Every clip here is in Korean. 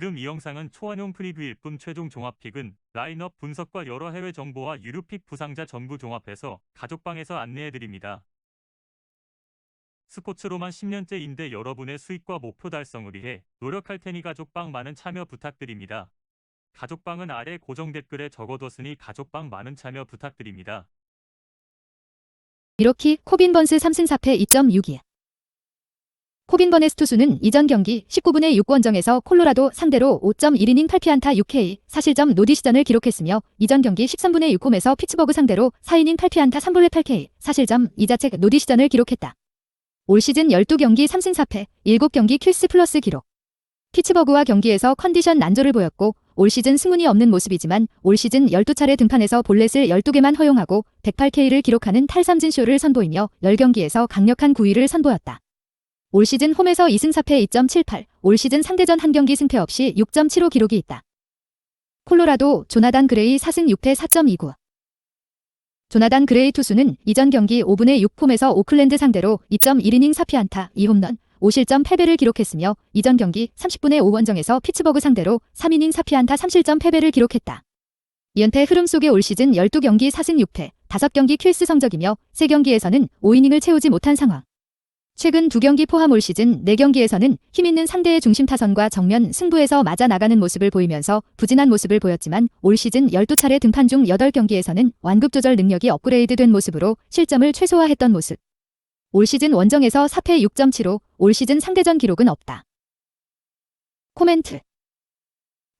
지금 이 영상은 초안용 프리뷰일 뿐 최종 종합픽은 라인업 분석과 여러 해외 정보와 유료픽 부상자 전부 종합해서 가족방에서 안내해드립니다. 스포츠로만 10년째인데 여러분의 수익과 목표 달성을 위해 노력할 테니 가족방 많은 참여 부탁드립니다. 가족방은 아래 고정 댓글에 적어뒀으니 가족방 많은 참여 부탁드립니다. 미러키 코빈 번스 3승 4패 2.62. 코빈 버네스 투수는 이전 경기 19분의 6원정에서 콜로라도 상대로 5.1이닝 8피안타 6K 4실점 노디시전을 기록했으며 이전 경기 13분의 6홈에서 피츠버그 상대로 4이닝 8피안타 3볼넷 8K 4실점 2자책 노디시전을 기록했다. 올 시즌 12경기 3승 4패 7경기 킬스 플러스 기록. 피츠버그와 경기에서 컨디션 난조를 보였고 올 시즌 승운이 없는 모습이지만 올 시즌 12차례 등판에서 볼넷을 12개만 허용하고 108K를 기록하는 탈삼진쇼를 선보이며 10경기에서 강력한 구위를 선보였다. 올 시즌 홈에서 2승 4패 2.78, 올 시즌 상대전 한 경기 승패 없이 6.75 기록이 있다. 콜로라도 조나단 그레이 4승 6패 4.29. 조나단 그레이 투수는 이전 경기 5분의 6홈에서 오클랜드 상대로 2.1이닝 4피안타 2홈런 5실점 패배를 기록했으며 이전 경기 30분의 5원정에서 피츠버그 상대로 3이닝 4피안타 3실점 패배를 기록했다. 이연패 흐름 속에 올 시즌 12경기 4승 6패 5경기 킬스 성적이며 3경기에서는 5이닝을 채우지 못한 상황. 최근 2경기 포함 올 시즌 4경기에서는 힘있는 상대의 중심 타선과 정면 승부에서 맞아 나가는 모습을 보이면서 부진한 모습을 보였지만 올 시즌 12차례 등판 중 8경기에서는 완급 조절 능력이 업그레이드된 모습으로 실점을 최소화했던 모습. 올 시즌 원정에서 4패 6.75, 올 시즌 상대전 기록은 없다. 코멘트.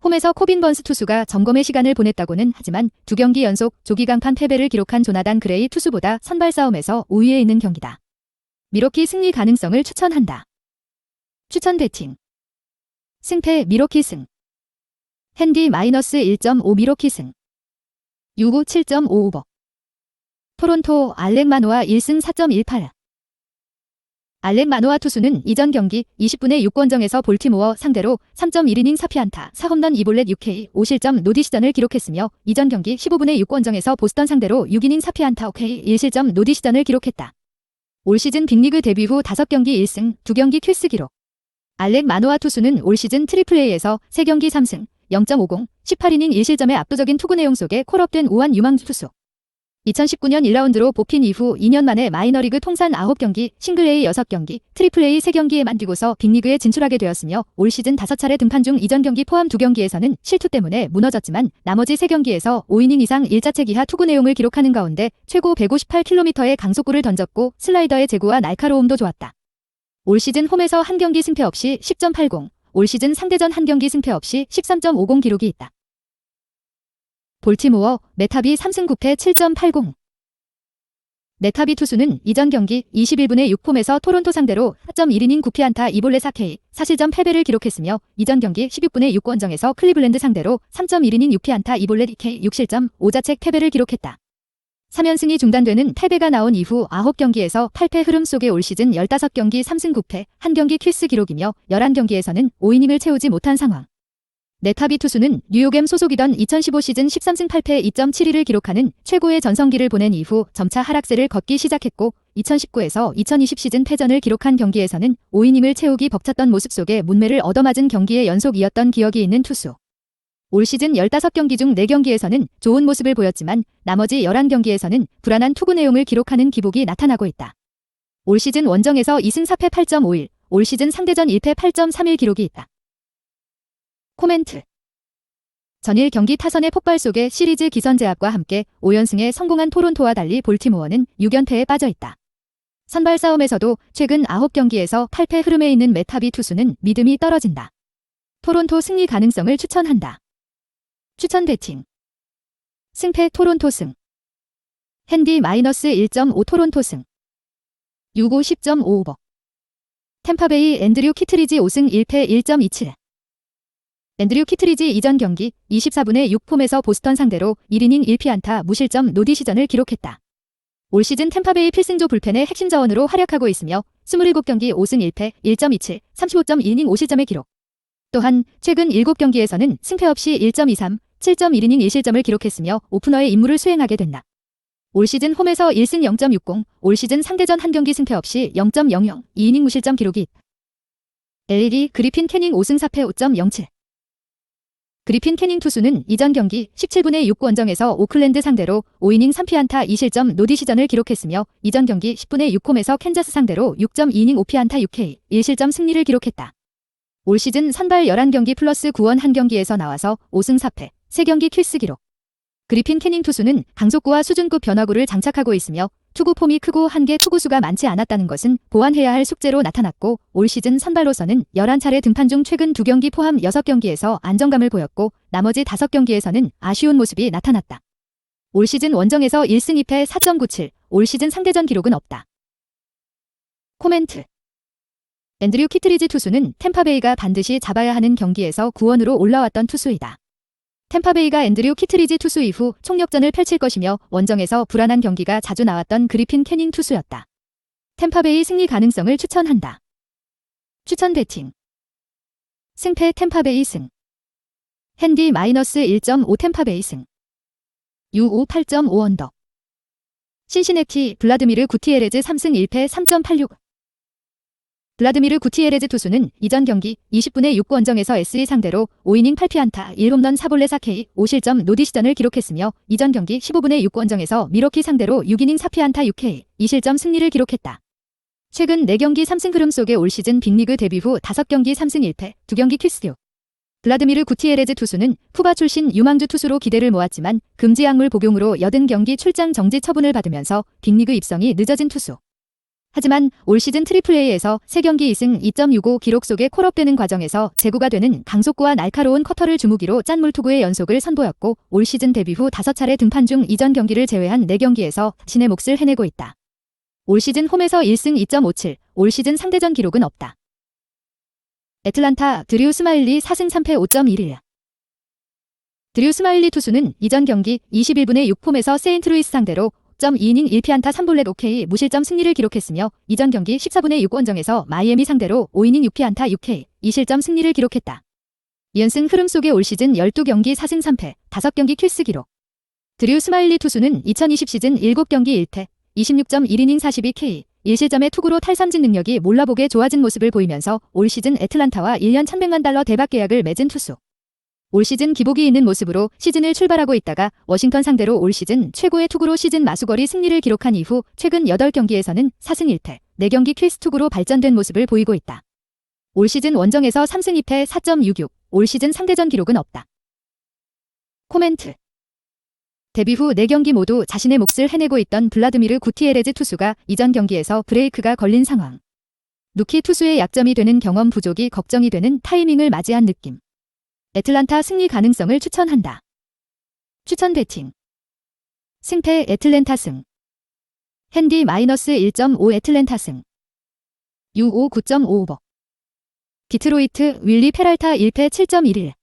홈에서 코빈 번스 투수가 점검의 시간을 보냈다고는 하지만 2경기 연속 조기 강판 패배를 기록한 조나단 그레이 투수보다 선발 싸움에서 우위에 있는 경기다. 미러키 승리 가능성을 추천한다. 추천 배팅. 승패 미러키 승. 핸디 -1.5 미러키 승. 유고 7.55. 토론토 알렉 마노아 1승 4.18. 알렉 마노아 투수는 이전 경기 20분의 6원정에서 볼티모어 상대로 3.1이닝 4피안타 4홈런 2볼넷 6K 5실점 노디시전을 기록했으며 이전 경기 15분의 6원정에서 보스턴 상대로 6이닝 4피안타 5K 1실점 노디시전을 기록했다. 올 시즌 빅리그 데뷔 후 5경기 1승, 2경기 킬스 기록. 알렉 마노아 투수는 올 시즌 트리플A에서 3경기 3승, 0.50, 18이닝 1실점의 압도적인 투구 내용 속에 콜업된 우한 유망주 투수. 2019년 1라운드로 뽑힌 이후 2년 만에 마이너리그 통산 9경기, 싱글A 6경기, 트리플A 3경기에만 뛰고서 빅리그에 진출하게 되었으며 올 시즌 5차례 등판 중 이전 경기 포함 2경기에서는 실투 때문에 무너졌지만 나머지 3경기에서 5이닝 이상 1자책 이하 투구 내용을 기록하는 가운데 최고 158km의 강속구를 던졌고 슬라이더의 제구와 날카로움도 좋았다. 올 시즌 홈에서 한 경기 승패 없이 10.80, 올 시즌 상대전 한 경기 승패 없이 13.50 기록이 있다. 볼티모어, 메타비 3승 9패 7.80. 메타비 투수는 이전 경기 21분의 6홈에서 토론토 상대로 4.1이닝 9피안타 2볼넷 4K 4실점 패배를 기록했으며 이전 경기 16분의 6원정에서 클리블랜드 상대로 3.1이닝 6피안타 2볼넷 2K 6실점 5자책 패배를 기록했다. 3연승이 중단되는 패배가 나온 이후 9경기에서 8패 흐름 속에 올 시즌 15경기 3승 9패, 한 경기 킬스 기록이며 11경기에서는 5이닝을 채우지 못한 상황. 메타비 투수는 뉴욕엠 소속이던 2015 시즌 13승 8패 2.72를 기록하는 최고의 전성기를 보낸 이후 점차 하락세를 걷기 시작했고 2019에서 2020 시즌 패전을 기록한 경기에서는 5이닝을 채우기 벅찼던 모습 속에 문매를 얻어맞은 경기의 연속이었던 기억이 있는 투수. 올 시즌 15경기 중 4경기에서는 좋은 모습을 보였지만 나머지 11경기에서는 불안한 투구 내용을 기록하는 기복이 나타나고 있다. 올 시즌 원정에서 2승 4패 8.51, 올 시즌 상대전 1패 8.31 기록이 있다. 코멘트. 전일 경기 타선의 폭발 속에 시리즈 기선 제압과 함께 5연승에 성공한 토론토와 달리 볼티모어는 6연패에 빠져있다. 선발 싸움에서도 최근 9경기에서 8패 흐름에 있는 메타비 투수는 믿음이 떨어진다. 토론토 승리 가능성을 추천한다. 추천 배팅. 승패 토론토 승. 핸디 -1.5 토론토 승. 유고 10.55. 템파베이 앤드류 키트리지 5승 1패 1.27. 앤드류 키트리지 이전 경기 24분의 6홈에서 보스턴 상대로 1이닝 1피안타 무실점 노디시전을 기록했다. 올 시즌 템파베이 필승조 불펜의 핵심 자원으로 활약하고 있으며 27경기 5승 1패 1.27, 35.1이닝 5실점의 기록. 또한 최근 7경기에서는 승패 없이 1.23, 7.1이닝 1실점을 기록했으며 오프너의 임무를 수행하게 된다. 올 시즌 홈에서 1승 0.60, 올 시즌 상대전 한 경기 승패 없이 0.00, 2이닝 무실점 기록이 있다. LED 그리핀 캐닝 5승 4패 5.07. 그리핀 캐닝 투수는 이전 경기 17분의 6 원정에서 오클랜드 상대로 5이닝 3피안타 2실점 노디시전을 기록했으며 이전 경기 10분의 6홈에서 캔자스 상대로 6.2이닝 5피안타 6K 1실점 승리를 기록했다. 올 시즌 선발 11경기 플러스 9원 1경기에서 나와서 5승 4패, 3경기 킬스 기록. 그리핀 캐닝 투수는 강속구와 수준급 변화구를 장착하고 있으며 투구 폼이 크고 한개 투구수가 많지 않았다는 것은 보완해야 할 숙제로 나타났고 올 시즌 선발로서는 11차례 등판 중 최근 2경기 포함 6경기에서 안정감을 보였고 나머지 5경기에서는 아쉬운 모습이 나타났다. 올 시즌 원정에서 1승 2패 4.97, 올 시즌 상대전 기록은 없다. 코멘트. 앤드류 키트리지 투수는 템파베이가 반드시 잡아야 하는 경기에서 구원으로 올라왔던 투수이다. 템파베이가 앤드류 키트리지 투수 이후 총력전을 펼칠 것이며 원정에서 불안한 경기가 자주 나왔던 그리핀 캐닝 투수였다. 템파베이 승리 가능성을 추천한다. 추천 배팅. 승패 템파베이 승. 핸디 -1.5 템파베이 승. U5 8.5 언더. 신시내티 블라드미르 구티에레즈 3승 1패 3.86. 블라드미르 구티에레즈 투수는 이전 경기 20분의 6 원정에서 SE 상대로 5이닝 8피안타 1홈런 4볼넷 4K 5실점 노디시전을 기록했으며 이전 경기 15분의 6 원정에서 미러키 상대로 6이닝 4피안타 6K 2실점 승리를 기록했다. 최근 4경기 3승 흐름 속에 올 시즌 빅리그 데뷔 후 5경기 3승 1패 2경기 킬스. 블라드미르 구티에레즈 투수는 쿠바 출신 유망주 투수로 기대를 모았지만 금지 약물 복용으로 80경기 출장 정지 처분을 받으면서 빅리그 입성이 늦어진 투수. 하지만 올 시즌 트리플A에서 3경기 2승 2.65 기록 속에 콜업되는 과정에서 제구가 되는 강속구와 날카로운 커터를 주무기로 짠물 투구의 연속을 선보였고 올 시즌 데뷔 후 5차례 등판 중 이전 경기를 제외한 4경기에서 자신의 몫을 해내고 있다. 올 시즌 홈에서 1승 2.57, 올 시즌 상대전 기록은 없다. 애틀란타 드류 스마일리 4승 3패 5.11. 드류 스마일리 투수는 이전 경기 21분의 6 홈에서 세인트루이스 상대로 5.2이닝 1피안타 3볼넷 OK 무실점 승리를 기록했으며 이전 경기 14분의 6 원정에서 마이애미 상대로 5이닝 6피안타 6K 2실점 승리를 기록했다. 이연승 흐름 속에 올 시즌 12경기 4승 3패 5경기 킬스 기록. 드류 스마일리 투수는 2020 시즌 7경기 1패 26.1이닝 42K 1실점의 투구로 탈삼진 능력이 몰라보게 좋아진 모습을 보이면서 올 시즌 애틀란타와 1년 $1,100만 대박 계약을 맺은 투수. 올 시즌 기복이 있는 모습으로 시즌을 출발하고 있다가 워싱턴 상대로 올 시즌 최고의 투구로 시즌 마수거리 승리를 기록한 이후 최근 8경기에서는 4승 1패, 4경기 킬스 투구로 발전된 모습을 보이고 있다. 올 시즌 원정에서 3승 2패 4.66, 올 시즌 상대전 기록은 없다. 코멘트. 데뷔 후 4경기 모두 자신의 몫을 해내고 있던 블라드미르 구티에레즈 투수가 이전 경기에서 브레이크가 걸린 상황. 루키 투수의 약점이 되는 경험 부족이 걱정이 되는 타이밍을 맞이한 느낌. 애틀란타 승리 가능성을 추천한다. 추천 배팅. 승패 애틀랜타 승. 핸디 -1.5 애틀랜타 승. U5 9.55. 디트로이트 윌리 페랄타 1패 7.11.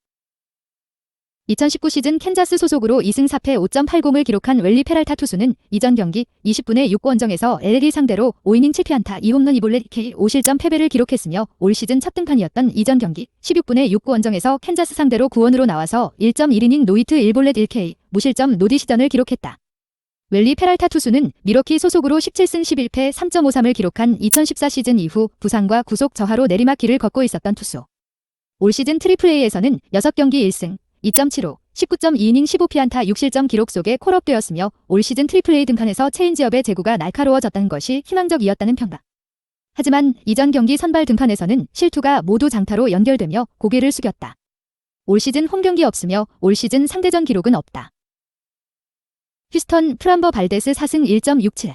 2019 시즌 캔자스 소속으로 2승 4패 5.80을 기록한 웰리 페랄타 투수는 이전 경기 20분의 6 원정에서 LA 상대로 5이닝 7피안타 2홈런 2볼넷 K 5실점 패배를 기록했으며 올 시즌 첫 등판이었던 이전 경기 16분의 6 원정에서 캔자스 상대로 구원으로 나와서 1.1이닝 노히트 1볼넷 1K 무실점 노디시전을 기록했다. 웰리 페랄타 투수는 미러키 소속으로 17승 11패 3.53을 기록한 2014 시즌 이후 부상과 구속 저하로 내리막길을 걷고 있었던 투수. 올 시즌 트리플A에서는 6경기 1승 2.75, 19.2이닝 15피안타 6실점 기록 속에 콜업되었으며 올 시즌 트리플A 등판에서 체인지업의 제구가 날카로워졌다는 것이 희망적이었다는 평가. 하지만 이전 경기 선발 등판에서는 실투가 모두 장타로 연결되며 고개를 숙였다. 올 시즌 홈경기 없으며 올 시즌 상대전 기록은 없다. 휴스턴 프람버 발데스 4승 1.67.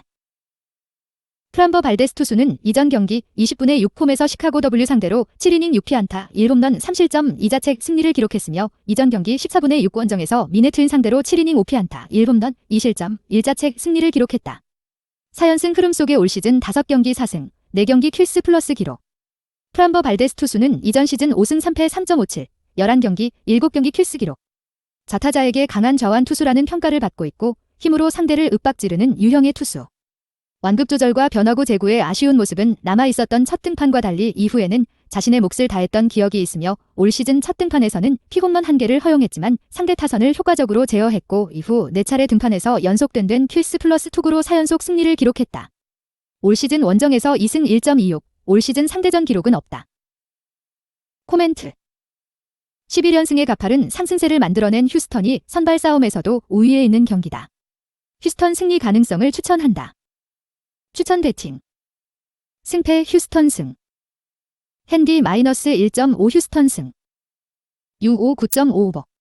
프람버 발데스 투수는 이전 경기 20분의 6홈에서 시카고 W 상대로 7이닝 6피안타 1홈런 3실점 2자책 승리를 기록했으며 이전 경기 14분의 6 원정에서 미네트윈 상대로 7이닝 5피안타 1홈런 2실점 1자책 승리를 기록했다. 4연승 흐름 속에 올 시즌 5경기 4승 4경기 킬스 플러스 기록. 프람버 발데스 투수는 이전 시즌 5승 3패 3.57, 11경기 7경기 킬스 기록. 좌타자에게 강한 저완 투수라는 평가를 받고 있고 힘으로 상대를 윽박지르는 유형의 투수. 완급 조절과 변화구 제구의 아쉬운 모습은 남아있었던 첫 등판과 달리 이후에는 자신의 몫을 다했던 기억이 있으며 올 시즌 첫 등판에서는 피홈런 1개를 허용했지만 상대 타선을 효과적으로 제어했고 이후 4차례 등판에서 연속된 킬스 플러스 투구로 4연속 승리를 기록했다. 올 시즌 원정에서 2승 1.26, 올 시즌 상대전 기록은 없다. 코멘트. 11연승의 가팔은 상승세를 만들어낸 휴스턴이 선발 싸움에서도 우위에 있는 경기다. 휴스턴 승리 가능성을 추천한다. 추천 배팅. 승패 휴스턴 승. 핸디 -1.5 휴스턴 승. U5 9.5 오버.